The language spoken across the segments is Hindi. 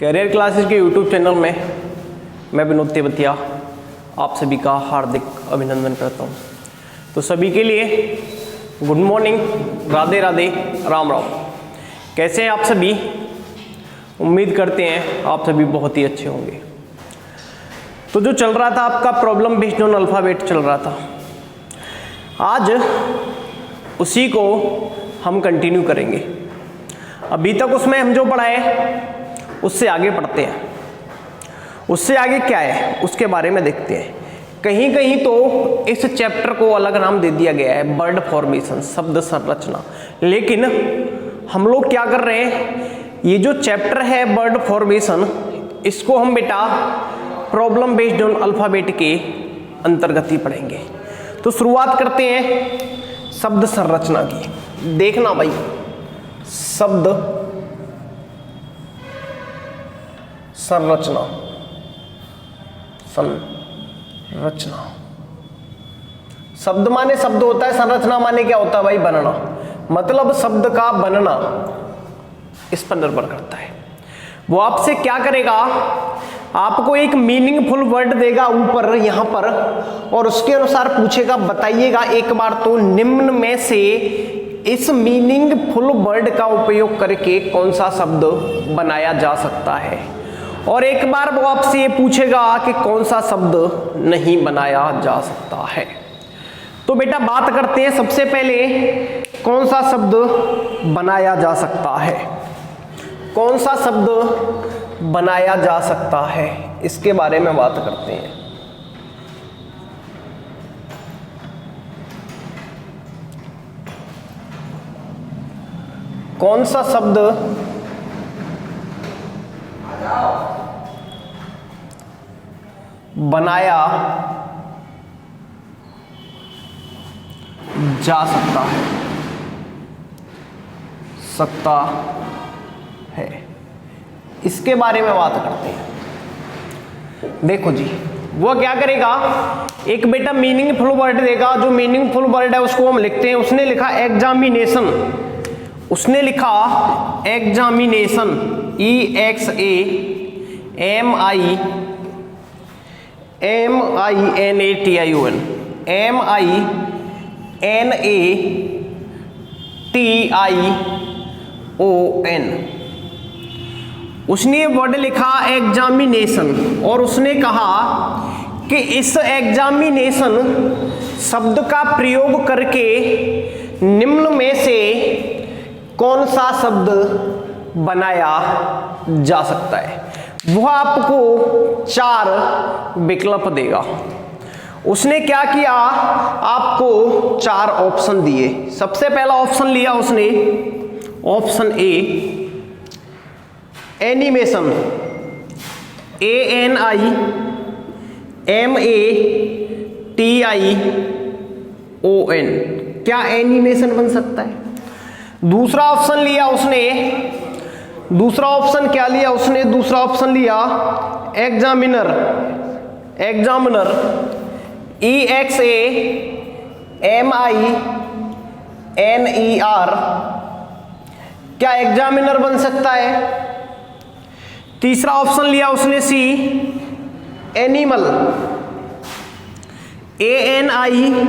कैरियर क्लासेस के यूट्यूब चैनल में मैं विनोद तेवतिया आप सभी का हार्दिक अभिनंदन करता हूं। तो सभी के लिए गुड मॉर्निंग, राधे राधे, राम राम। कैसे हैं आप सभी? उम्मीद करते हैं आप सभी बहुत ही अच्छे होंगे। तो जो चल रहा था आपका प्रॉब्लम बेस्ड ऑन अल्फ़ाबेट चल रहा था, आज उसी को हम कंटिन्यू करेंगे। अभी तक उसमें हम जो पढ़ाए उससे आगे पढ़ते हैं। उससे आगे क्या है उसके बारे में देखते हैं। कहीं कहीं तो इस चैप्टर को अलग नाम दे दिया गया है, वर्ड फॉर्मेशन, शब्द संरचना। लेकिन हम लोग क्या कर रहे हैं, ये जो चैप्टर है वर्ड फॉर्मेशन, इसको हम बेटा प्रॉब्लम बेस्ड ऑन अल्फ़ाबेट के अंतर्गत ही पढ़ेंगे। तो शुरुआत करते हैं शब्द संरचना की। देखना भाई, शब्द संरचना, संरचना। शब्द माने शब्द होता है, संरचना माने क्या होता है भाई? बनना। मतलब शब्द का बनना इस पर निर्भर करता है। वो आपसे क्या करेगा, आपको एक मीनिंगफुल वर्ड देगा ऊपर यहां पर, और उसके अनुसार पूछेगा, बताइएगा एक बार तो निम्न में से इस मीनिंगफुल वर्ड का उपयोग करके कौन सा शब्द बनाया जा सकता है। और एक बार वो आपसे ये पूछेगा कि कौन सा शब्द नहीं बनाया जा सकता है। तो बेटा बात करते हैं सबसे पहले कौन सा शब्द बनाया जा सकता है। कौन सा शब्द बनाया जा सकता है इसके बारे में बात करते हैं। कौन सा शब्द बनाया जा सकता है इसके बारे में बात करते हैं। देखो जी, वो क्या करेगा, एक बेटा मीनिंगफुल वर्ड देगा। जो मीनिंगफुल वर्ड है उसको हम लिखते हैं। उसने लिखा एग्जामिनेशन, उसने लिखा एग्जामिनेशन, EXAMINATION, MINATION। उसने वर्ड लिखा एग्जामिनेशन और उसने कहा कि इस एग्जामिनेशन शब्द का प्रयोग करके निम्न में से कौन सा शब्द बनाया जा सकता है। वह आपको 4 विकल्प देगा। उसने क्या किया, आपको 4 ऑप्शन दिए। सबसे पहला ऑप्शन लिया उसने, ऑप्शन ए एनिमेशन, ANIMATION। क्या एनिमेशन बन सकता है। दूसरा ऑप्शन लिया उसने, दूसरा ऑप्शन क्या लिया उसने, दूसरा ऑप्शन लिया एग्जामिनर, एग्जामिनर, EXAMINER। क्या एग्जामिनर बन सकता है। तीसरा ऑप्शन लिया उसने सी एनिमल, ANIMAL।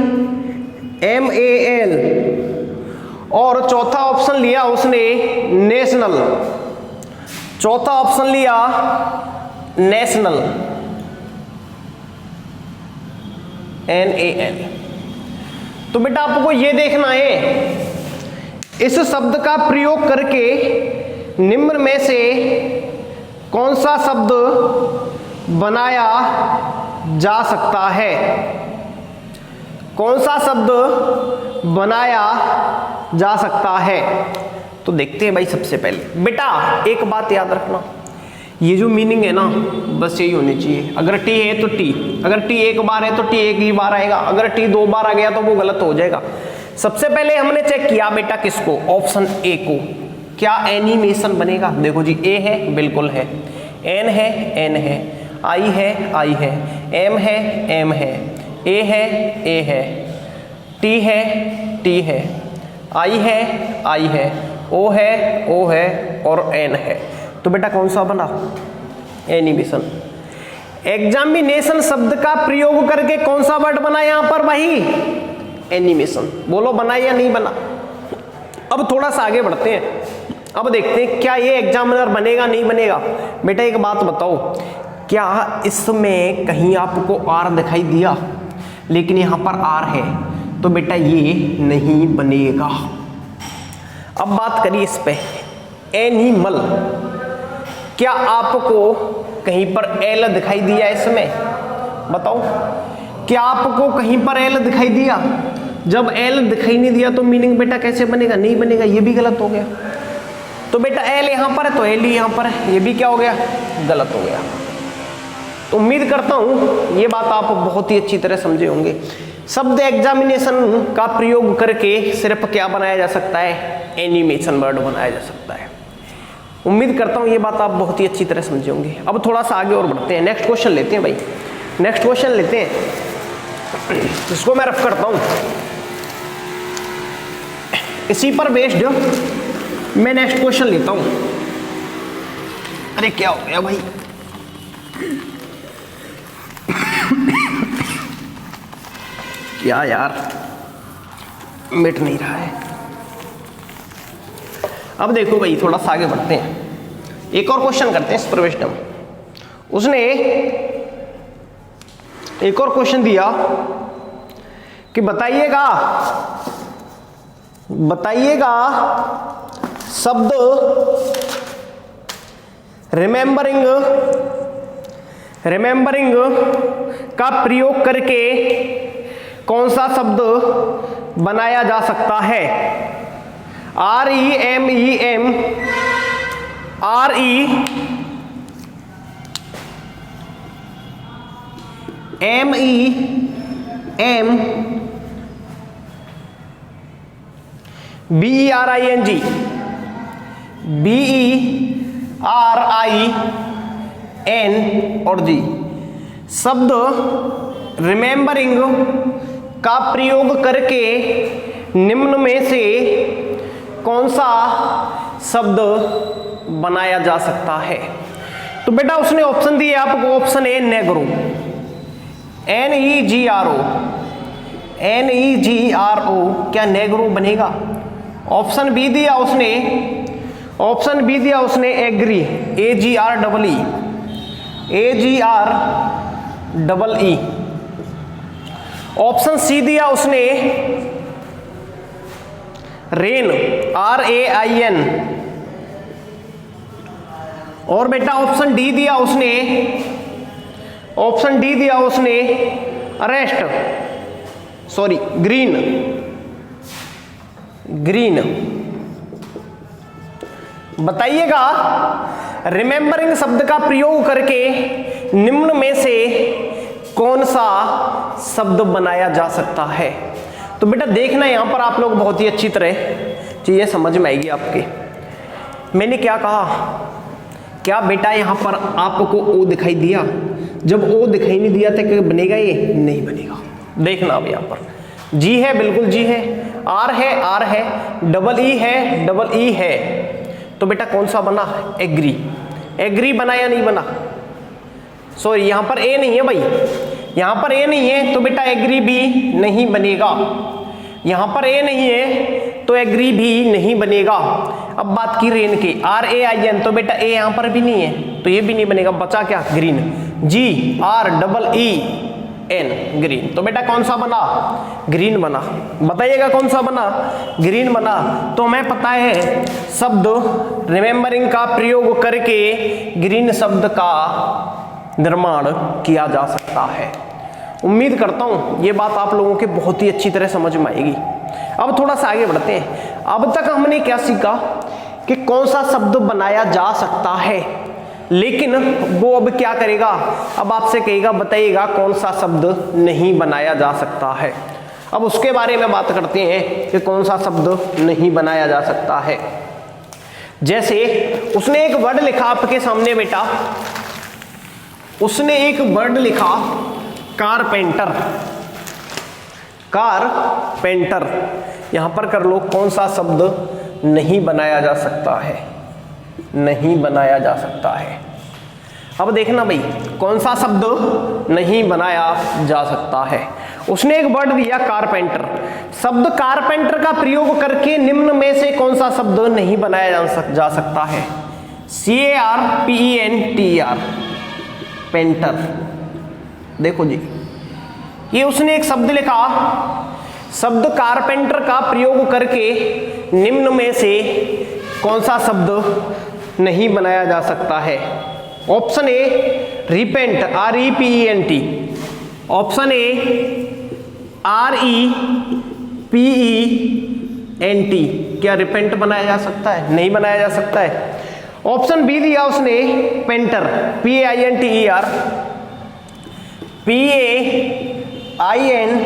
और चौथा ऑप्शन लिया उसने नेशनल, चौथा ऑप्शन लिया नेशनल, NAL। तो बेटा आपको ये देखना है, इस शब्द का प्रयोग करके निम्न में से कौन सा शब्द बनाया जा सकता है। कौन सा शब्द बनाया जा सकता है। तो देखते हैं भाई। सबसे पहले बेटा एक बात याद रखना, ये जो मीनिंग है ना बस यही होनी चाहिए। अगर टी है तो टी, अगर टी एक बार है तो टी एक ही बार आएगा, अगर टी 2 बार आ गया तो वो गलत हो जाएगा। सबसे पहले हमने चेक किया बेटा किसको, ऑप्शन ए को। क्या एनिमेशन बनेगा। देखो जी, ए है, बिल्कुल है, एन है, एन है, आई है, आई है, एम है, एम है, ए है, ए है, टी है, टी है, आई है, आई है, ओ है, ओ है और एन है। तो बेटा कौन सा बना? एनिमेशन। एग्जामिनेशन शब्द का प्रयोग करके कौन सा वर्ड बना यहां पर भाई? एनिमेशन। बोलो बना या नहीं बना? अब थोड़ा सा आगे बढ़ते हैं, अब देखते हैं क्या ये एग्जामिनर बनेगा नहीं बनेगा। बेटा एक बात बताओ, क्या इसमें कहीं आपको आर दिखाई दिया लेकिन यहां पर आर है, तो बेटा ये नहीं बनेगा। अब बात करिए इस पे, एनिमल, क्या आपको कहीं पर एल दिखाई दिया इसमें? बताओ, क्या आपको कहीं पर एल दिखाई दिया? जब एल दिखाई नहीं दिया तो मीनिंग बेटा कैसे बनेगा? नहीं बनेगा, ये भी गलत हो गया। तो बेटा एल यहां पर है तो एल ही यहां पर है, ये भी क्या हो गया? गलत हो गया। तो उम्मीद करता हूं ये बात आप बहुत ही अच्छी तरह समझे होंगे। शब्द एग्जामिनेशन का प्रयोग करके सिर्फ क्या बनाया जा सकता है? एनिमेशन वर्ड बनाया जा सकता है। उम्मीद करता हूं ये बात आप बहुत ही अच्छी तरह समझे होंगे। अब थोड़ा सा आगे और बढ़ते हैं, नेक्स्ट क्वेश्चन लेते हैं भाई। नेक्स्ट क्वेश्चन लेते हैं, इसको मैं रफ करता हूं। इसी पर बेस्ड मैं नेक्स्ट क्वेश्चन लेता हूं। अरे क्या हो गया भाई? क्या यार, मिट नहीं रहा है। अब देखो भाई थोड़ा सा आगे बढ़ते हैं, एक और क्वेश्चन करते हैं इस पर बेस्ड हम। उसने एक और क्वेश्चन दिया कि बताइएगा शब्द रिमेंबरिंग का प्रयोग करके कौन सा शब्द बनाया जा सकता है? BERING और जी। शब्द रिमेंबरिंग का प्रयोग करके निम्न में से कौन सा शब्द बनाया जा सकता है? तो बेटा उसने ऑप्शन दिए आपको, ऑप्शन ए नेग्रो, NEGRO, क्या नेग्रो बनेगा? ऑप्शन बी दिया उसने एग्री, AGREE। ऑप्शन सी दिया उसने रेन, RAIN। और बेटा ऑप्शन डी दिया उसने अरेस्ट, सॉरी ग्रीन। बताइएगा रिमेंबरिंग शब्द का प्रयोग करके निम्न में से कौन सा शब्द बनाया जा सकता है? तो बेटा देखना यहां पर आप लोग बहुत ही अच्छी तरह चीजें समझ में आएगी आपके। मैंने क्या कहा, क्या बेटा यहां पर आपको ओ दिखाई दिया? जब ओ दिखाई नहीं दिया था क्या बनेगा? ये नहीं बनेगा। देखना अब यहां पर जी है, बिल्कुल जी है, आर है, डबल ई है, तो बेटा कौन सा बना? एग्री बना या नहीं बना? सॉरी यहां पर ए नहीं है भाई, यहां पर ए नहीं है तो बेटा एग्री भी नहीं बनेगा। यहां पर ए नहीं है तो एग्री भी नहीं बनेगा। अब बात की रेन की, RAIN, तो बेटा ए यहां पर भी नहीं है तो ये भी नहीं बनेगा। बचा क्या? Green, GREEN, green. तो बेटा कौन सा बना? ग्रीन बना। बताइएगा कौन सा बना? ग्रीन बना। तो हमें पता है शब्द रिमेंबरिंग का प्रयोग करके ग्रीन शब्द का निर्माण किया जा सकता है। उम्मीद करता हूं ये बात आप लोगों के बहुत ही अच्छी तरह समझ में आएगी। अब थोड़ा सा आगे बढ़ते हैं। अब तक हमने क्या सीखा कि कौन सा शब्द बनाया जा सकता है, लेकिन वो अब क्या करेगा? अब आपसे कहेगा बताइएगा कौन सा शब्द नहीं बनाया जा सकता है। अब उसके बारे में बात करते हैं कि कौन सा शब्द नहीं बनाया जा सकता है। जैसे उसने एक वर्ड लिखा आपके सामने बेटा, उसने एक वर्ड लिखा कारपेंटर। यहां पर कर लो, कौन सा शब्द नहीं बनाया जा सकता है? नहीं बनाया जा सकता है। अब देखना भाई कौन सा शब्द नहीं बनाया जा सकता है। उसने एक वर्ड दिया कारपेंटर। शब्द कारपेंटर का प्रयोग करके निम्न में से कौन सा शब्द नहीं बनाया जा सकता है? CARPENTER, painter. देखो जी, ये उसने एक शब्द लिखा, शब्द कारपेंटर का प्रयोग करके निम्न में से कौन सा शब्द नहीं बनाया जा सकता है? Option A repent, REPENT। Option A REPENT। क्या रिपेंट बनाया जा सकता है? नहीं बनाया जा सकता है। ऑप्शन बी दिया उसने painter, PAINTER, PAINTER,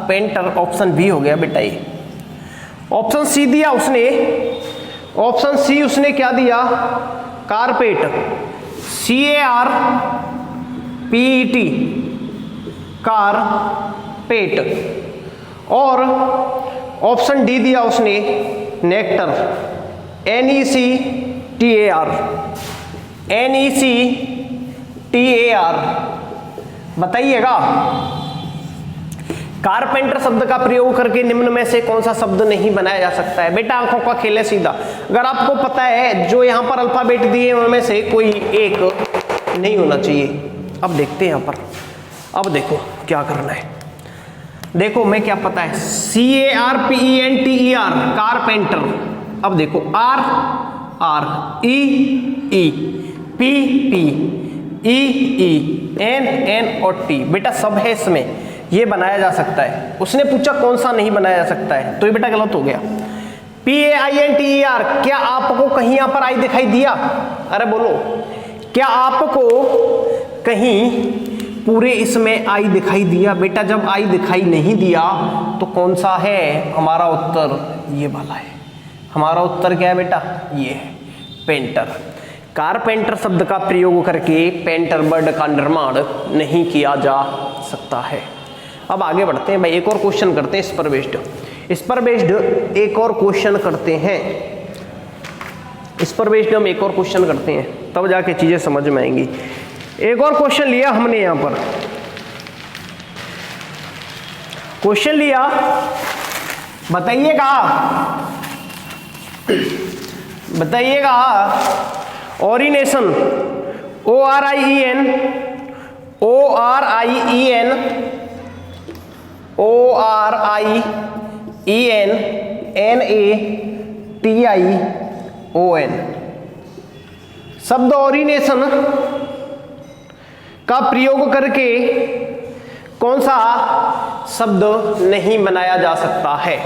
painter. Option b हो गया बेटा ये। ऑप्शन सी दिया उसने, ऑप्शन सी उसने क्या दिया? Carpet, CARPET, carpet. और ऑप्शन डी दिया उसने नेक्टर, NECTAR। बताइएगा कारपेंटर शब्द का प्रयोग करके निम्न में से कौन सा शब्द नहीं बनाया जा सकता है? बेटा आंखों का खेल है सीधा। अगर आपको पता है जो यहाँ पर अल्फाबेट दिए उनमें से कोई एक नहीं होना चाहिए। अब देखते हैं यहाँ पर, अब देखो क्या करना है। देखो मैं क्या पता है, CARPENTER, कारपेंटर। अब देखो RREEPPEEN और T, बेटा सब है इसमें, ये बनाया जा सकता है। उसने पूछा कौन सा नहीं बनाया जा सकता है, तो ये बेटा गलत हो गया। PAINTER, क्या आपको कहीं यहाँ पर आई दिखाई दिया? अरे बोलो, क्या आपको कहीं पूरे इसमें आई दिखाई दिया? बेटा जब आई दिखाई नहीं दिया तो कौन सा है? हमारा उत्तर ये वाला है। हमारा उत्तर क्या है बेटा? ये है पेंटर। कारपेंटर शब्द का प्रयोग करके पेंटर वर्ड का निर्माण नहीं किया जा सकता है। अब आगे बढ़ते हैं भाई, एक और क्वेश्चन करते हैं इस पर बेस्ड एक और क्वेश्चन करते हैं। इस पर बेस्ड हम एक और क्वेश्चन करते हैं, तब जाके चीजें समझ में आएंगी। एक और क्वेश्चन लिया हमने यहां पर, क्वेश्चन लिया, बताइएगा ओरिनेशन, ORIEN NATION, शब्द ओरिनेशन का प्रयोग करके कौन सा शब्द नहीं बनाया जा सकता है?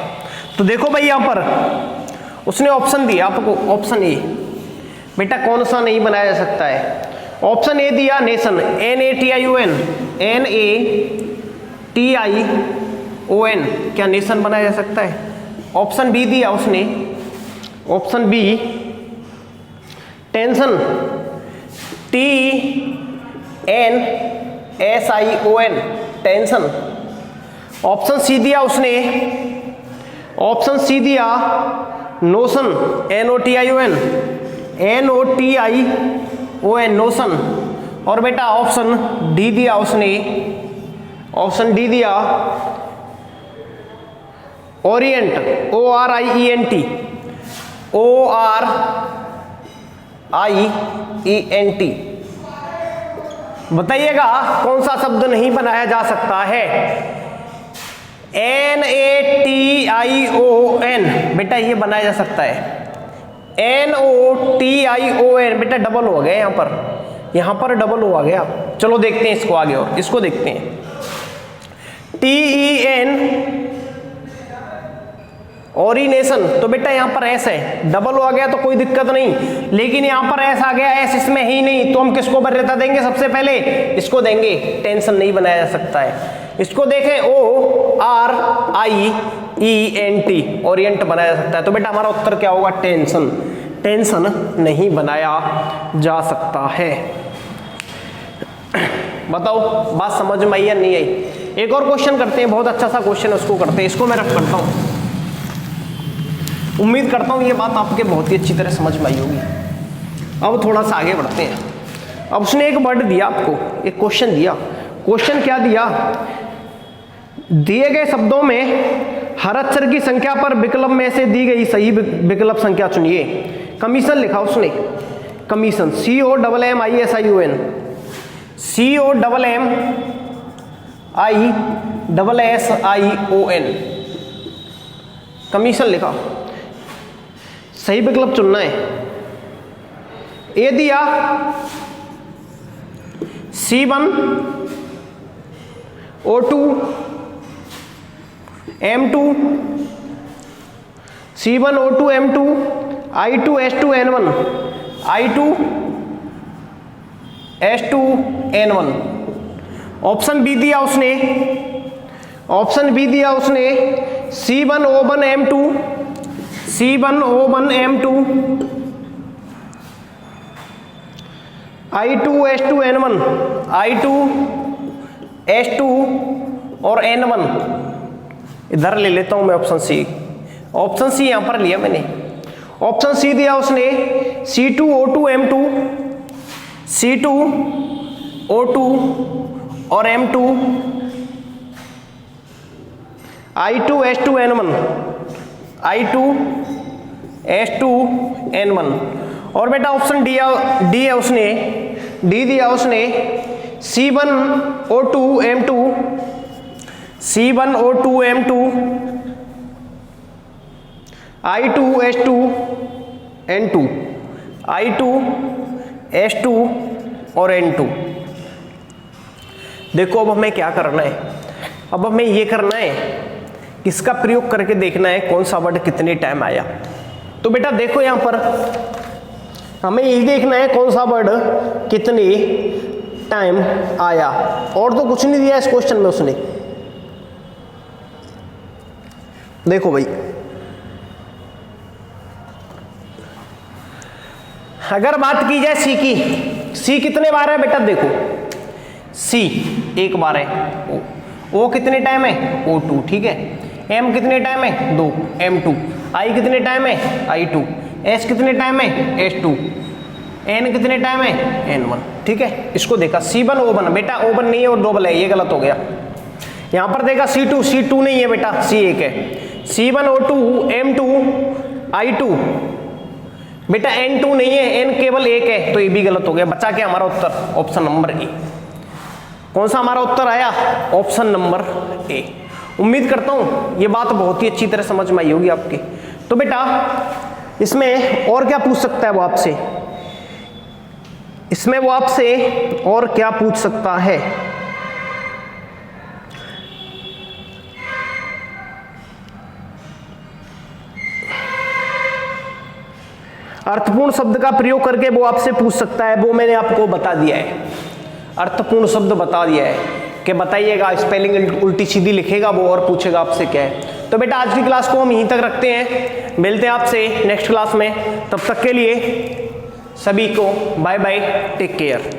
तो देखो भाई यहां पर उसने ऑप्शन दिया आपको, ऑप्शन ए। बेटा कौन सा नहीं बनाया जा सकता है? ऑप्शन ए दिया नेशन, NATION, क्या नेशन बनाया जा सकता है? ऑप्शन बी दिया उसने, option b tension, TNSION, tension. Option c दिया उसने, ऑप्शन सी दिया नोशन, NOTION, नोशन। और बेटा ऑप्शन डी दिया उसने, ऑप्शन डी दिया ओरिएंट, ORIENT। बताइएगा कौन सा शब्द नहीं बनाया जा सकता है? NATION, बेटा ये बनाया जा सकता है। NOTION, बेटा डबल हो गया यहां पर डबल हुआ गया। चलो देखते हैं इसको आगे, और इसको देखते हैं। TEN ओरिनेशन, तो बेटा यहां पर एस है, डबल हो गया तो कोई दिक्कत नहीं, लेकिन यहां पर एस आ गया, एस इसमें ही नहीं, तो हम किसको वरीयता देंगे? सबसे पहले इसको देंगे। टेंशन नहीं बनाया जा सकता है। इसको देखें, ORIENT, ओरिएंट बनाया जा सकता है। तो बेटा हमारा उत्तर क्या होगा? टेंशन। टेंशन नहीं बनाया जा सकता है। बताओ बात समझ में आई या नहीं आई? एक और क्वेश्चन करते हैं, बहुत अच्छा सा क्वेश्चन है, उसको करते हैं। इसको मैं रख करता हूं, उम्मीद करता हूँ ये बात आपके बहुत ही अच्छी तरह समझ में आई होगी। अब थोड़ा सा आगे बढ़ते हैं। अब उसने एक वर्ड दिया आपको, एक क्वेश्चन दिया। क्वेश्चन क्या दिया, दिए गए शब्दों में हर अक्षर की संख्या पर विकल्प में से दी गई सही विकल्प संख्या चुनिए। कमीशन लिखा उसने, कमीशन, COMMISION, COMMISSION, कमीशन लिखा। सही विकल्प चुनना है। ए दिया C1 O2 M2, C1 O2 M2, I2 S2 N1, I2 S2 N1। Option b दिया उसने, ऑप्शन बी दिया उसने C1 O1 M2, C1 O1 M2, I2 S2 N1, I2 S2 और N1। इधर ले लेता हूं मैं ऑप्शन सी। ऑप्शन सी यहां पर लिया मैंने। ऑप्शन सी दिया उसने C2 O2 M2, C2 O2 और M2, I2 S2 N1, I2 S2 N1। और बेटा ऑप्शन डी है उसने, डी दिया उसने C1 O2 M2, C1 O2 M2, I2 S2 N2, I2 S2 और N2। देखो अब हमें क्या करना है, अब हमें ये करना है, इसका प्रयोग करके देखना है कौन सा वर्ड कितने टाइम आया। तो बेटा देखो यहां पर हमें यही देखना है कौन सा वर्ड कितने टाइम आया, और तो कुछ नहीं दिया इस क्वेश्चन में उसने। देखो भाई, अगर बात की जाए सी की, सी कितने बार है बेटा, देखो सी एक बार है, ओ कितने टाइम है, O2, ठीक है। M कितने टाइम है, 2, M2। I कितने टाइम है, I2। S कितने टाइम है, S2। N कितने टाइम है, N1, ठीक है। इसको देखा C1 O1, बेटा O1 नहीं है और डबल है, ये गलत हो गया। यहां पर देखा C2 नहीं है बेटा, C1 है। C1 O2 M2 I2, बेटा N2 नहीं है, N केवल 1 है, तो ये भी गलत हो गया। बचा क्या हमारा उत्तर, ऑप्शन नंबर ए। कौन सा हमारा उत्तर आया, ऑप्शन नंबर ए। उम्मीद करता हूं ये बात बहुत ही अच्छी तरह समझ में आई होगी आपके। तो बेटा इसमें और क्या पूछ सकता है वो आपसे, इसमें वो आपसे और क्या पूछ सकता है। अर्थपूर्ण शब्द का प्रयोग करके वो आपसे पूछ सकता है, वो मैंने आपको बता दिया है। अर्थपूर्ण शब्द बता दिया है कि बताइएगा, स्पेलिंग उल्टी सीधी लिखेगा वो और पूछेगा आपसे क्या है। तो बेटा आज की क्लास को हम यहीं तक रखते हैं, मिलते हैं आपसे नेक्स्ट क्लास में। तब तक के लिए सभी को बाय बाय, टेक केयर।